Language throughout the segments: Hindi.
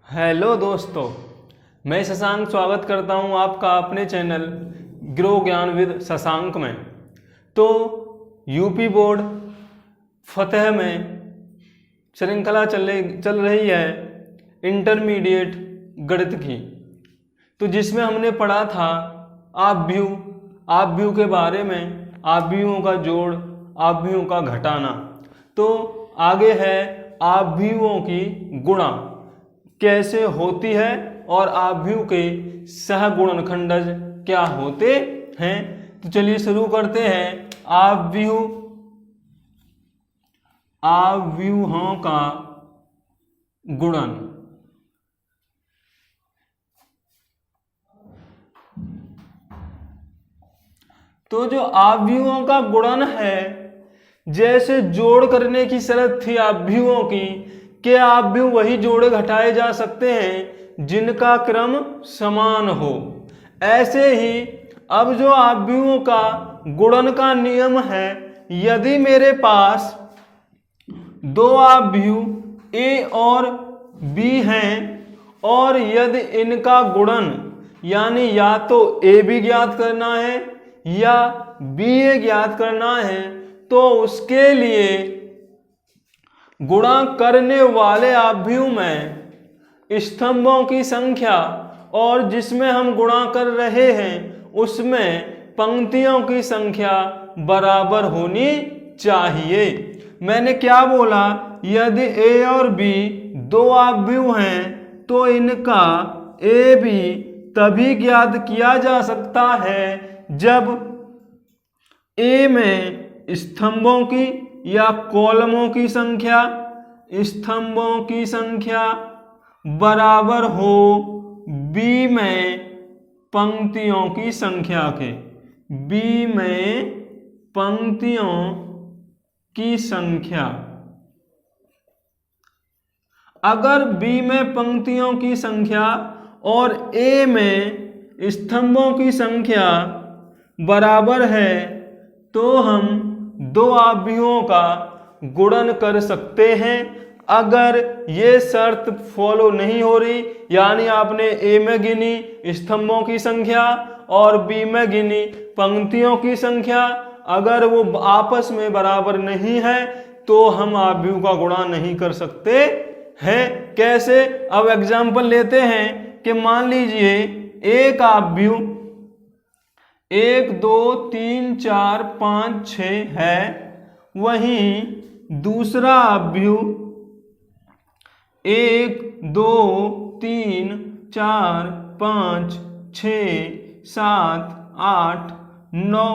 हेलो दोस्तों, मैं शशांक स्वागत करता हूं आपका अपने चैनल ग्रो ज्ञान विद शशांक में। तो यूपी बोर्ड फतेह में श्रृंखला चल रही है इंटरमीडिएट गणित की, तो जिसमें हमने पढ़ा था आपव्यू के बारे में, आपव्यूओं का जोड़, आपव्यूओं का घटाना। तो आगे है आपव्यूओं की गुणा कैसे होती है और आपव्यू के सहगुणनखंडज क्या होते हैं। तो चलिए शुरू करते हैं। आपव्यूहों का गुणन। तो जो आपव्यूहों का गुणन है, जैसे जोड़ करने की शर्त थी आपव्यूहों की कि आपव्यू वही जोड़े घटाए जा सकते हैं जिनका क्रम समान हो, ऐसे ही अब जो आपव्यूहों का गुणन का नियम है, यदि मेरे पास दो आपव्यू ए और बी हैं और यदि इनका गुणन यानी या तो ए बी ज्ञात करना है या बी ए ज्ञात करना है, तो उसके लिए गुणा करने वाले आपव्यू में स्तंभों की संख्या और जिसमें हम गुणा कर रहे हैं उसमें पंक्तियों की संख्या बराबर होनी चाहिए। मैंने क्या बोला, यदि ए और बी दो आपव्यू हैं तो इनका ए बी तभी ज्ञात किया जा सकता है जब ए में स्तंभों की या कॉलमों की संख्या बराबर हो बी में पंक्तियों की संख्या के। बी में पंक्तियों की संख्या, अगर बी में पंक्तियों की संख्या और ए में स्तंभों की संख्या बराबर है तो हम दो आपव्यूओं का गुणन कर सकते हैं। अगर ये शर्त फॉलो नहीं हो रही, यानी आपने ए में गिनी स्तंभों की संख्या और बी में गिनी पंक्तियों की संख्या, अगर वो आपस में बराबर नहीं है तो हम आपव्यू का गुणा नहीं कर सकते हैं। कैसे? अब एग्जाम्पल लेते हैं कि मान लीजिए एक आपव्यू 1 2 3 4 5 6 है, वहीं दूसरा आपव्यू 1 2 3 4 5 6 7 8 9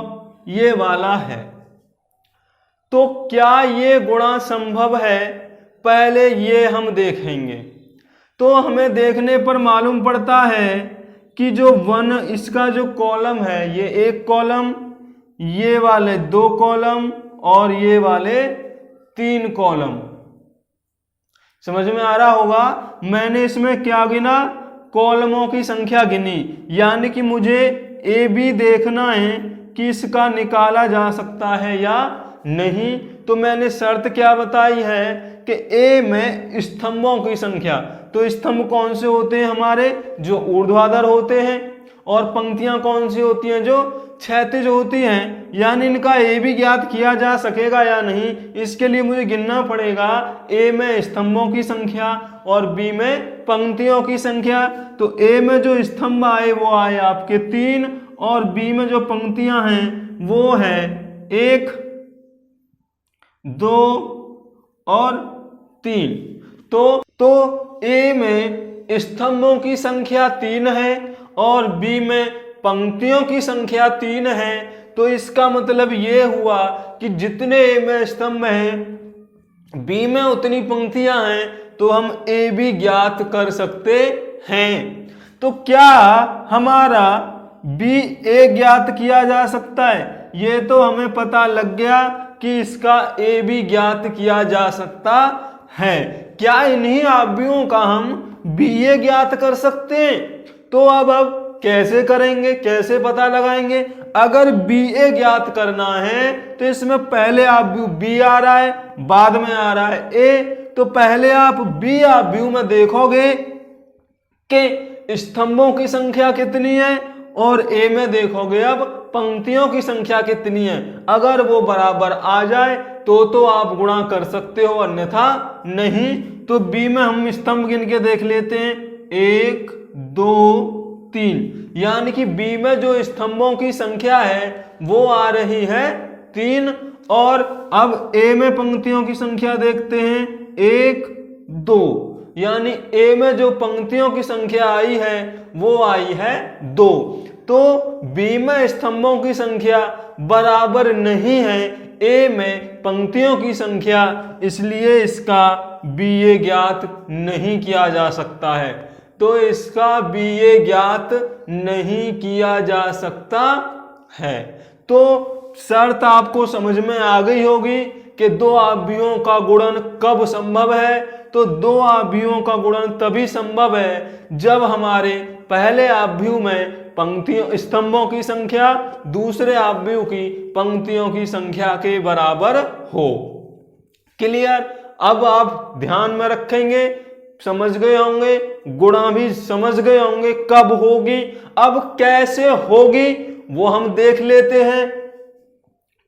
ये वाला है। तो क्या ये गुणा संभव है? पहले ये हम देखेंगे। तो हमें देखने पर मालूम पड़ता है कि जो इसका जो कॉलम है, ये एक कॉलम, ये वाले दो कॉलम और ये वाले तीन कॉलम। समझ में आ रहा होगा? मैंने इसमें क्या गिना? कॉलमों की संख्या गिनी, यानी कि मुझे ए बी देखना है कि इसका निकाला जा सकता है या नहीं। तो मैंने शर्त क्या बताई है कि ए में स्तंभों की संख्या। तो स्तंभ कौन से होते हैं हमारे? जो ऊर्ध्वाधर होते हैं, और पंक्तियां कौन सी होती हैं? जो क्षैतिज होती हैं। यानी इनका ए भी ज्ञात किया जा सकेगा या नहीं, इसके लिए मुझे गिनना पड़ेगा ए में स्तंभों की संख्या और बी में पंक्तियों की संख्या। तो ए में जो स्तंभ आए वो आए आपके 3 और बी में जो पंक्तियां हैं वो है 1 2 और 3। तो ए में स्तंभों की संख्या 3 है और बी में पंक्तियों की संख्या 3 है। तो इसका मतलब ये हुआ कि जितने ए में स्तंभ हैं बी में उतनी पंक्तियां हैं, तो हम ए बी ज्ञात कर सकते हैं। तो क्या हमारा बी ए ज्ञात किया जा सकता है? ये तो हमें पता लग गया कि इसका ए बी ज्ञात किया जा सकता है। क्या इन्हीं आपव्यूओं का हम बी ए ज्ञात कर सकते हैं? तो अब कैसे करेंगे, कैसे पता लगाएंगे? अगर बी ए ज्ञात करना है तो इसमें पहले आपव्यू बी आ रहा है, बाद में आ रहा है ए। तो पहले आप बी आपव्यू में देखोगे कि स्तंभों की संख्या कितनी है और ए में देखोगे अब पंक्तियों की संख्या कितनी है। अगर वो बराबर आ जाए तो आप गुणा कर सकते हो, अन्यथा नहीं। तो बी में हम स्तंभ गिन के देख लेते हैं, 1 2 3, यानी कि बी में जो स्तंभों की संख्या है वो आ रही है 3। और अब ए में पंक्तियों की संख्या देखते हैं, 1 2, यानी ए में जो पंक्तियों की संख्या आई है वो आई है 2। तो बी में स्तंभों की संख्या बराबर नहीं है ए में पंक्तियों की संख्या, इसलिए इसका बी ए ज्ञात नहीं किया जा सकता है। तो इसका बी ए ज्ञात नहीं किया जा सकता है। तो शर्त आपको समझ में आ गई होगी कि दो आव्यूहों का गुणन कब संभव है। तो दो आव्यूहों का गुणन तभी संभव है जब हमारे पहले आव्यूह में पंक्तियों स्तंभों की संख्या दूसरे आव्यूह की पंक्तियों की संख्या के बराबर हो। क्लियर? अब आप ध्यान में रखेंगे, समझ गए होंगे, गुणा भी समझ गए होंगे कब होगी। अब कैसे होगी वो हम देख लेते हैं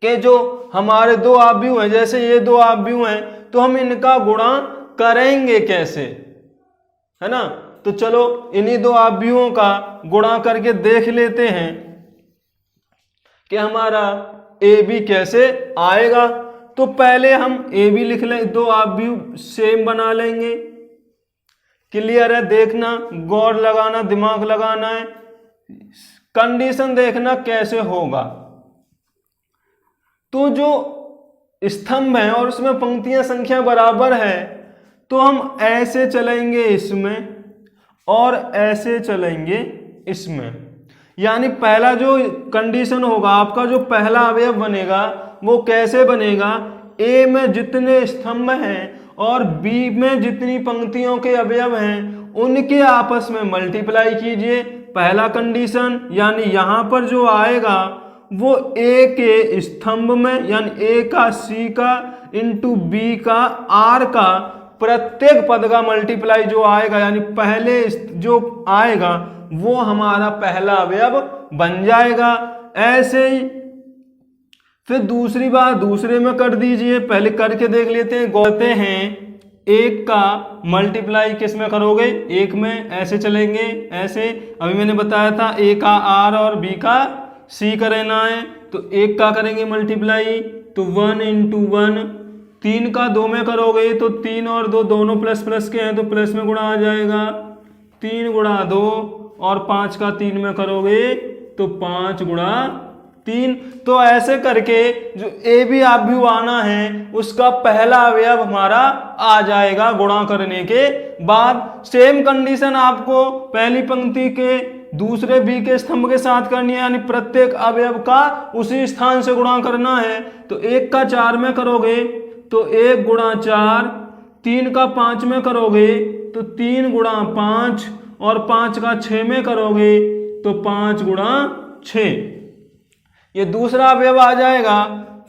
कि जो हमारे दो आव्यूह हैं, जैसे ये दो आव्यूह हैं, तो हम इनका गुणा करेंगे कैसे, है ना। तो चलो इन्हीं दो आव्यूहों का गुणा करके देख लेते हैं कि हमारा ए बी कैसे आएगा। तो पहले हम ए बी लिख लें, दो आव्यूह सेम बना लेंगे। क्लियर है? देखना, गौर लगाना, दिमाग लगाना है, कंडीशन देखना कैसे होगा। तो जो स्तंभ है और उसमें पंक्तियां संख्या बराबर है, तो हम ऐसे चलेंगे इसमें और ऐसे चलेंगे इसमें। यानी पहला जो कंडीशन होगा, आपका जो पहला अवयव बनेगा वो कैसे बनेगा, ए में जितने स्तंभ हैं और बी में जितनी पंक्तियों के अवयव हैं उनके आपस में मल्टीप्लाई कीजिए, पहला कंडीशन। यानी यहां पर जो आएगा वो ए के स्तंभ में, यानी ए का सी का इंटू बी का आर का प्रत्येक पद का मल्टीप्लाई जो आएगा, यानी पहले जो आएगा वो हमारा पहला अवयव बन जाएगा। ऐसे ही फिर दूसरी बार दूसरे में कर दीजिए, पहले करके देख लेते हैं। कहते हैं एक का मल्टीप्लाई किस में करोगे, एक में, ऐसे चलेंगे, ऐसे अभी मैंने बताया था ए का आर और बी का सी करना है, तो एक का करेंगे मल्टीप्लाई, तो 1 इंटू 1। 3 का 2 में करोगे तो 3 और 2 दोनों प्लस प्लस के हैं तो प्लस में गुणा आ जाएगा, 3 गुणा 2। और 5 का 3 में करोगे तो 5 गुणा 3। तो ऐसे करके जो ए बी आव्यूह आना है उसका पहला अवयव हमारा आ जाएगा गुणा करने के बाद। सेम कंडीशन आपको पहली पंक्ति के दूसरे बी के स्तंभ के साथ करनी है, यानी प्रत्येक अवयव का उसी स्थान से गुणा करना है। तो 1 का 4 में करोगे तो 1 गुणा 4, 3 का 5 में करोगे तो 3 गुणा 5, और 5 का 6 में करोगे तो 5 गुणा 6, ये दूसरा अवयव आ जाएगा।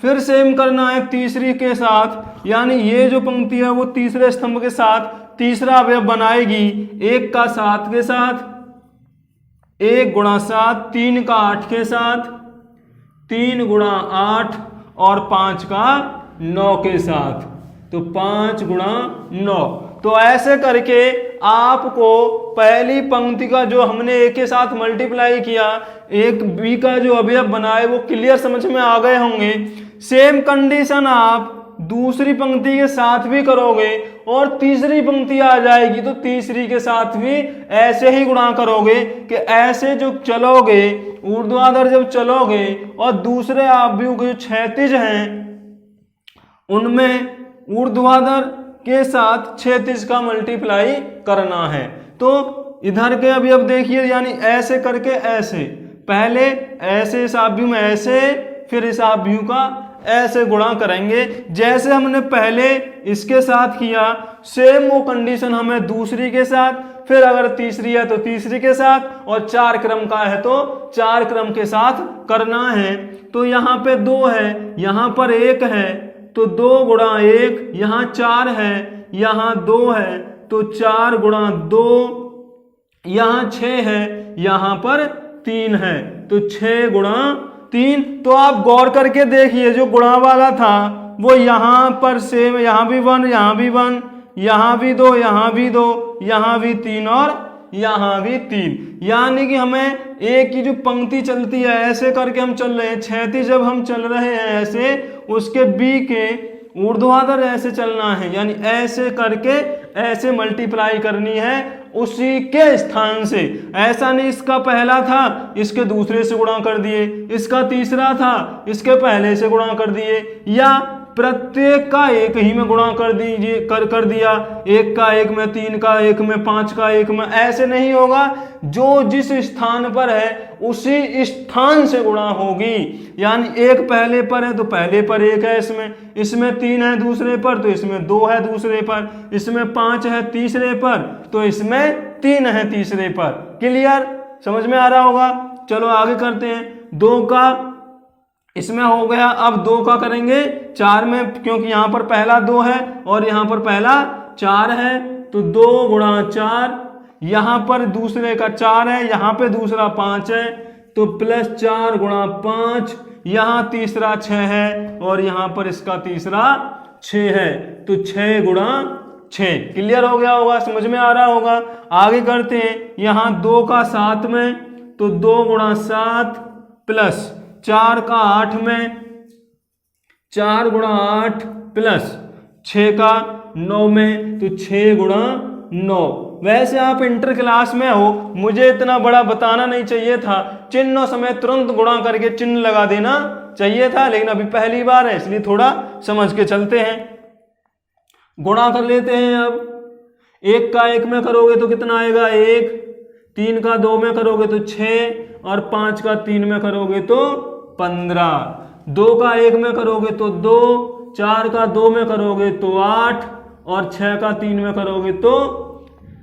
फिर सेम करना है तीसरी के साथ, यानी ये जो पंक्ति है वो तीसरे स्तंभ के साथ तीसरा अवयव बनाएगी। 1 का 7 के साथ, 1 गुणा 7, 3 का 8 के साथ, 3 गुणा 8, और 5 का 9 के साथ, तो 5 गुणा 9। तो ऐसे करके आपको पहली पंक्ति का जो हमने ए के साथ मल्टीप्लाई किया, एक बी का जो अवयव बनाए वो क्लियर समझ में आ गए होंगे। सेम कंडीशन आप दूसरी पंक्ति के साथ भी करोगे और तीसरी पंक्ति आ जाएगी तो तीसरी के साथ भी ऐसे ही गुणा करोगे कि ऐसे जो चलोगे ऊर्ध्वाधर जब चलोगे और दूसरे आव्यूह के जो क्षैतिज हैं उनमें ऊर्ध्वाधर के साथ क्षैतिज का मल्टीप्लाई करना है। तो इधर के अवयव देखिए, यानी ऐसे करके ऐसे, पहले ऐसे इस आव्यूह में ऐसे, फिर इस आव्यूह का ऐसे गुणा करेंगे जैसे हमने पहले इसके साथ किया। सेम वो कंडीशन हमें दूसरी के साथ, फिर अगर तीसरी है तो तीसरी के साथ, और 4 क्रम का है तो 4 क्रम के साथ करना है। तो यहाँ पे 2 है, यहाँ पर 1 है, तो 2 गुणा 1, यहाँ 4 है, यहाँ 2 है, तो 4 गुणा 2, यहाँ 6 है, यहाँ पर 3 है, तो 6 गुणा 3। तो आप गौर करके देखिए, जो गुणा वाला था वो यहाँ पर सेम, यहाँ भी 1, यहाँ भी 1, यहाँ भी 2, यहाँ भी 2, यहाँ भी 3 और यहाँ भी 3। यानी कि हमें एक की जो पंक्ति चलती है ऐसे करके हम चल रहे हैं, क्षैतिज जब हम चल रहे हैं ऐसे, उसके बी के ऊर्ध्वाधर ऐसे चलना है, यानी ऐसे करके ऐसे मल्टीप्लाई करनी है उसी के स्थान से। ऐसा नहीं इसका पहला था इसके दूसरे से गुणा कर दिए, इसका तीसरा था इसके पहले से गुणा कर दिए, या प्रत्येक का एक ही में गुणा कर दीजिए कर दिया, एक का एक में, 3 का एक में, 5 का एक में, ऐसे नहीं होगा। जो जिस स्थान पर है उसी स्थान से गुणा होगी। यानी एक पहले पर है तो पहले पर 1 है, इसमें 3 है दूसरे पर तो इसमें 2 है दूसरे पर, इसमें 5 है तीसरे पर तो इसमें 3 है तीसरे पर। क्लियर, समझ में आ रहा होगा। चलो आगे करते हैं। 2 का इसमें हो गया, अब 2 का करेंगे 4 में, क्योंकि यहाँ पर पहला 2 है और यहाँ पर पहला 4 है, तो 2 गुणा 4, यहाँ पर दूसरे का 4 है, यहाँ पे दूसरा 5 है, तो प्लस 4 गुणा 5, यहाँ तीसरा 6 है और यहाँ पर इसका तीसरा 6 है, तो 6 गुणा 6। क्लियर हो गया होगा, समझ में आ रहा होगा। आगे करते हैं। यहाँ 2 का 7 में, तो 2 गुणा 7 प्लस 4 का 8 में, 4 गुणा 8 प्लस 6 का 9 में, तो 6 गुणा 9। वैसे आप इंटर क्लास में हो, मुझे इतना बड़ा बताना नहीं चाहिए था, चिन्हों समय तुरंत गुणा करके चिन्ह लगा देना चाहिए था, लेकिन अभी पहली बार है इसलिए थोड़ा समझ के चलते हैं। गुणा कर लेते हैं। अब 1 का 1 में करोगे तो कितना आएगा 1, 3 का 2 में करोगे तो 6 और 5 का 3 में करोगे तो 15, 2 का 1 में करोगे तो 2, 4 का 2 में करोगे तो 8 और 6 का 3 में करोगे तो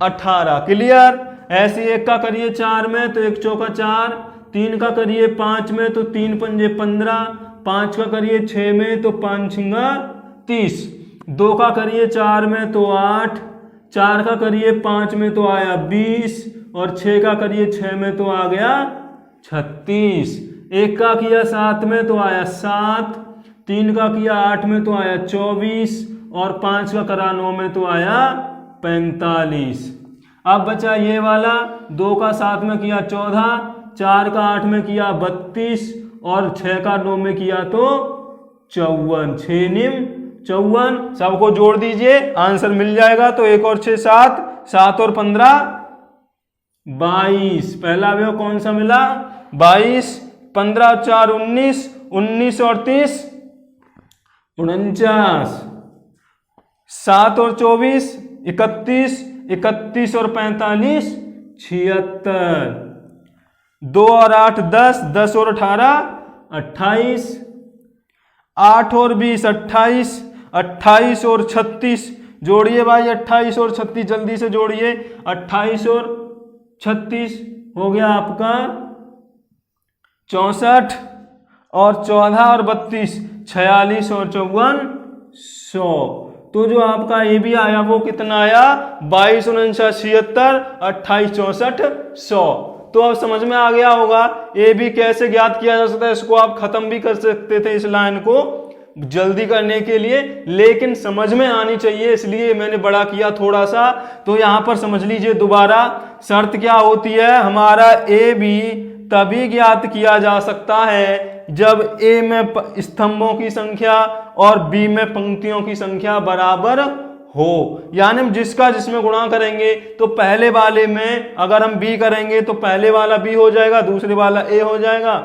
18। क्लियर। ऐसे 1 का करिए 4 में तो 1 चौका 4, 3 का करिए 5 में तो 3 पंजे 15, 5 का करिए 6 में तो 5 छिंगा 30, 2 का करिए 4 में तो 8, 4 का करिए 5 में तो आया 20 और 6 का करिए 6 में तो आ गया 36। 1 का किया 7 में तो आया 7, 3 का किया 8 में तो आया 24 और 5 का करा 9 में तो आया 45। अब बचा ये वाला, 2 का 7 में किया 14, 4 का 8 में किया 32 और 6 का 9 में किया तो 54। 6 निम 54। सबको जोड़ दीजिए, आंसर मिल जाएगा। तो 1 और 6 7, 7 और 15 22। पहला अवयव कौन सा मिला 22, 15 और 4 19, 19 और 30 49, 7 और 24 31, 31 और 45 76, 2 और 8 10, 10 और 18 28, 8 और 20 28, 28 और 36 जोड़िए भाई, 28 और 36 जल्दी से जोड़िए। 28 और 36 हो गया आपका 64 और 14 और 32 46 और 54 100। तो जो आपका ए भी आया वो कितना आया 22 49 76 28 64 100। तो अब समझ में आ गया होगा ए बी कैसे ज्ञात किया जा सकता है। इसको आप खत्म भी कर सकते थे इस लाइन को जल्दी करने के लिए, लेकिन समझ में आनी चाहिए इसलिए मैंने बड़ा किया थोड़ा सा। तो यहां पर समझ लीजिए दोबारा, शर्त क्या होती है, हमारा ए बी तभी ज्ञात किया जा सकता है जब ए में स्तंभों की संख्या और बी में पंक्तियों की संख्या बराबर हो। यानी हम जिसका जिसमें गुणा करेंगे तो पहले वाले में अगर हम बी करेंगे तो पहले वाला बी हो जाएगा, दूसरे वाला ए हो जाएगा।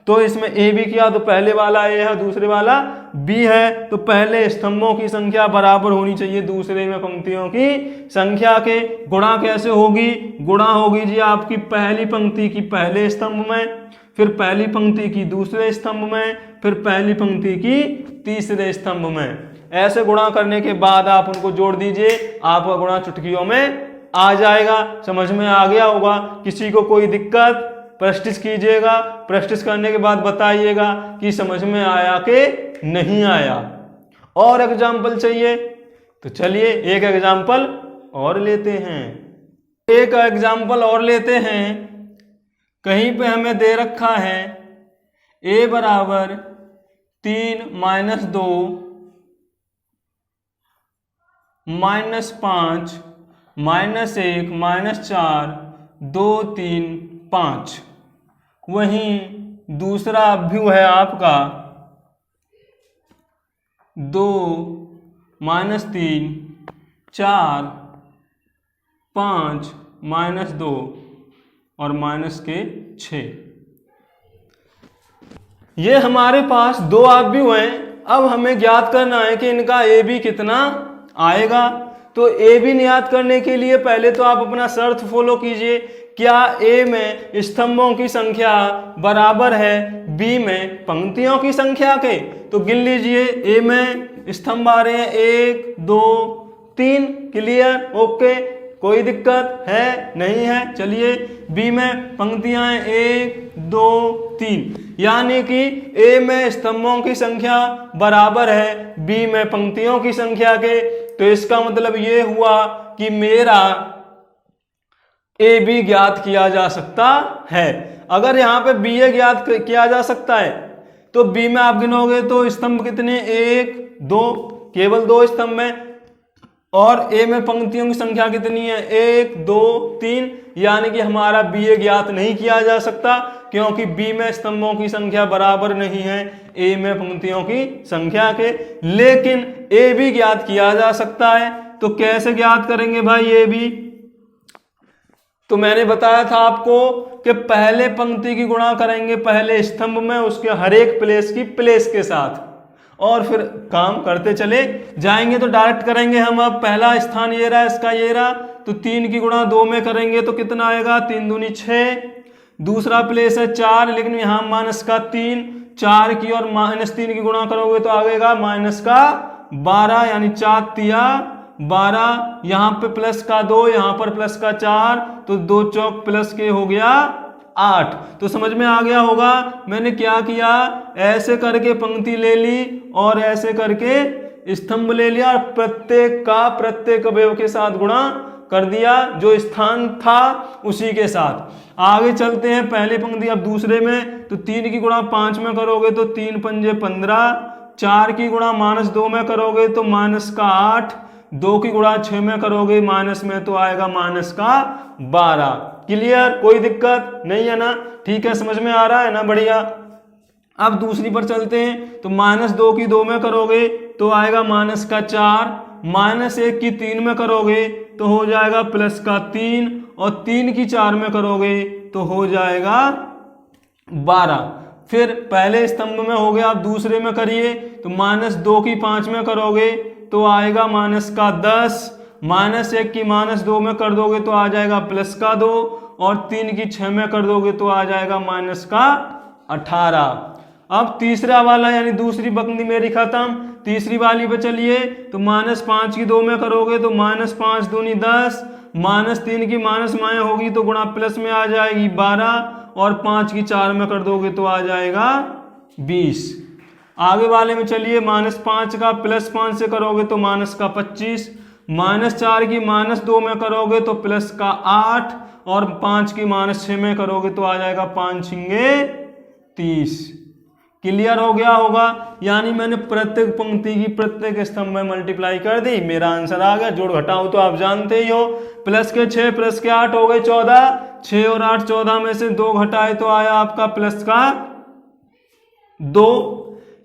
तो इसमें ए बी किया तो पहले वाला ए है, दूसरे वाला बी है, तो पहले स्तंभों की संख्या बराबर होनी चाहिए दूसरे में पंक्तियों की संख्या के। गुणा कैसे होगी, गुणा होगी जी आपकी पहली पंक्ति की पहले स्तंभ में, फिर पहली पंक्ति की दूसरे स्तंभ में, फिर पहली पंक्ति की तीसरे स्तंभ में। ऐसे गुणा करने के बाद आप उनको जोड़ दीजिए, आपका गुणा चुटकियों में आ जाएगा। समझ में आ गया होगा। किसी को कोई दिक्कत प्रैक्टिस कीजिएगा, प्रैक्टिस करने के बाद बताइएगा कि समझ में आया कि नहीं आया। और एग्जाम्पल चाहिए तो चलिए एक एग्जाम्पल और लेते हैं। एक एग्जाम्पल और लेते हैं। कहीं पे हमें दे रखा है a बराबर 3 माइनस 2 माइनस 5 माइनस 1 माइनस 4 2 3 5। वहीं दूसरा अभ्युह है आपका 2 माइनस 3 4 5 माइनस 2 और माइनस के 6। ये हमारे पास दो अवयव हैं। अब हमें ज्ञात करना है कि इनका ए बी कितना आएगा। तो ए बी ज्ञात करने के लिए पहले तो आप अपना शर्त फॉलो कीजिए। क्या ए में स्तंभों की संख्या बराबर है बी में पंक्तियों की संख्या के? तो गिन लीजिए। ए में स्तंभ आ रहे हैं 1 2 3। क्लियर? ओके, कोई दिक्कत है नहीं है। चलिए, बी में पंक्तियां हैं 1 2 3, यानी कि ए में स्तंभों की संख्या बराबर है बी में पंक्तियों की संख्या के। तो इसका मतलब ये हुआ कि मेरा ए बी ज्ञात किया जा सकता है। अगर यहाँ पे बी ए ज्ञात किया जा सकता है तो बी में आप गिनोगे तो स्तंभ कितने 1 2, केवल 2 स्तंभ में, और ए में पंक्तियों की संख्या कितनी है 1 2 3, यानी कि हमारा बी ए ज्ञात नहीं किया जा सकता क्योंकि बी में स्तंभों की संख्या बराबर नहीं है ए में पंक्तियों की संख्या के। लेकिन ए बी ज्ञात किया जा सकता है। तो कैसे ज्ञात करेंगे भाई ए बी? तो मैंने बताया था आपको कि पहले पंक्ति की गुणा करेंगे पहले स्तंभ में, उसके हर एक प्लेस की प्लेस के साथ, और फिर काम करते चले जाएंगे। तो डायरेक्ट करेंगे हम। अब पहला स्थान ये रहा, इसका ये रहा, तो 3 की गुणा 2 में करेंगे तो कितना आएगा 3 दूनी 6। दूसरा प्लेस है 4, लेकिन यहाँ माइनस का 3, 4 की और माइनस 3 की गुणा करोगे तो आएगा माइनस का 12, यानी 4 तिया 12। यहाँ पे प्लस का 2, यहाँ पर प्लस का 4, तो 2 चौक प्लस के हो गया 8। तो समझ में आ गया होगा मैंने क्या किया। ऐसे करके पंक्ति ले ली और ऐसे करके स्तंभ ले लिया और प्रत्येक का प्रत्येक अवयव के साथ गुणा कर दिया जो स्थान था उसी के साथ। आगे चलते हैं पहले पंक्ति अब दूसरे में। तो 3 की गुणा 5 में करोगे तो 3 पंजे 15, 4 की गुणा -2 में करोगे तो माइनस का 8, 2 की गुणा 6 में करोगे माइनस में तो आएगा माइनस का 12। क्लियर? कोई दिक्कत नहीं है ना? ठीक है, समझ में आ रहा है ना? बढ़िया। अब दूसरी पर चलते हैं। तो -2 की 2 में करोगे तो आएगा माइनस का 4, -1 की 3 में करोगे तो हो जाएगा प्लस का 3, और 3 की 4 में करोगे तो हो जाएगा 12। फिर पहले स्तंभ में हो गया, अब दूसरे में करिए। तो -2 की 5 में करोगे तो आएगा माइनस का 10, -1 की -2 में कर दोगे तो आ जाएगा प्लस का 2, और 3 की 6 में कर दोगे तो आ जाएगा माइनस का 18। अब तीसरा वाला यानी दूसरी पंक्ति मेरी खत्म। तीसरी वाली पे चलिए। तो -5 की 2 में करोगे तो -5 दूनी 10, -3 की माइनस माया होगी तो गुणा प्लस में आ जाएगी 12, और 5 की 4 में कर दोगे तो आ जाएगा 20। आगे वाले में चलिए। -5 का +5 से करोगे तो माइनस का 25, -4 की -2 में करोगे तो प्लस का 8, और 5 की -6 में करोगे तो आ जाएगा 5 छिंगे 30। क्लियर हो गया होगा? यानी मैंने प्रत्येक पंक्ति की प्रत्येक स्तंभ में मल्टीप्लाई कर दी, मेरा आंसर आ गया। जोड़ घटाओ तो आप जानते ही हो। प्लस के 6 प्लस के 8 हो गए 14, 6 और 8 14 में से 2 घटाए तो आया आपका प्लस का 2।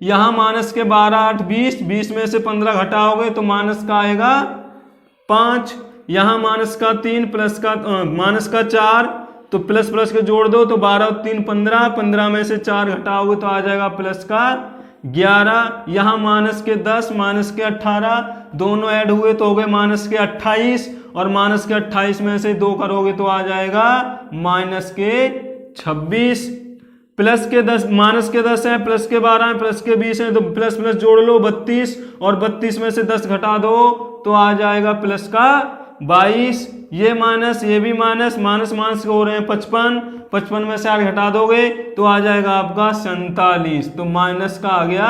यहाँ माइनस के 12 8 20, 20 में से 15 घटाओगे तो माइनस का आएगा 5। यहाँ माइनस का 3 प्लस का माइनस का 4, तो प्लस प्लस के जोड़ दो तो 12 और 3 15, 15 में से 4 घटाओगे तो आ जाएगा प्लस का 11। यहाँ माइनस के 10 माइनस के 18, दोनों ऐड हुए तो हो गए माइनस के 28, और माइनस के 28 में से 2 करोगे तो आ जाएगा माइनस के 26। प्लस के 10 माइनस के 10 है, प्लस के 12 है, प्लस के 20 है, तो प्लस प्लस जोड़ लो 32, और 32 में से 10 घटा दो तो आ जाएगा प्लस का 22। ये माइनस ये भी माइनस, माइनस माइनस हो रहे हैं 55, 55 में से 8 घटा दोगे तो आ जाएगा आपका 47। तो माइनस का आ गया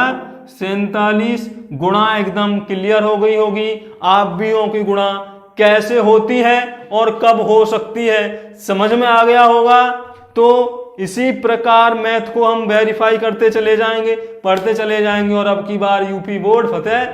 47। गुणा एकदम क्लियर हो गई होगी। आप भी की गुणा कैसे होती है और कब हो सकती है, समझ में आ गया होगा। तो इसी प्रकार मैथ को हम वेरीफाई करते चले जाएंगे, पढ़ते चले जाएंगे और अब की बार यूपी बोर्ड फतेह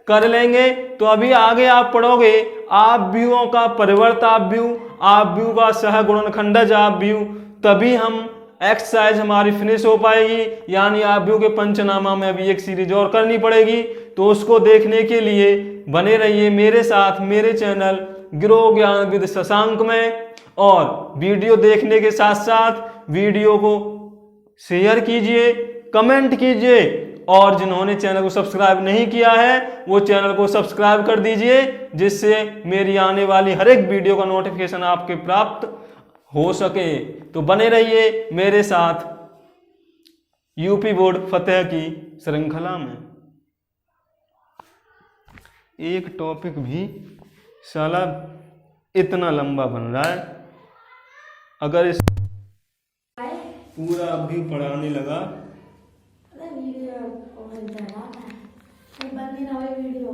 कर लेंगे। तो अभी आगे आप पढ़ोगे आव्यूहों का परिवर्त आव्यूह, आव्यूह का सहगुणनखंडज आव्यूह, तभी हम एक्सरसाइज हमारी फिनिश हो पाएगी। यानी आव्यूह के पंचनामा में अभी एक सीरीज और करनी पड़ेगी। तो उसको देखने के लिए बने रहिए मेरे साथ मेरे चैनल गिरो ज्ञान विद शशांक में, और वीडियो देखने के साथ साथ वीडियो को शेयर कीजिए, कमेंट कीजिए, और जिन्होंने चैनल को सब्सक्राइब नहीं किया है वो चैनल को सब्सक्राइब कर दीजिए, जिससे मेरी आने वाली हर एक वीडियो का नोटिफिकेशन आपके प्राप्त हो सके। तो बने रहिए मेरे साथ यूपी बोर्ड फतेह की श्रृंखला में। एक टॉपिक भी साला इतना लंबा बन रहा है, अगर इस पूरा अभी पढ़ाने लगा वीडियो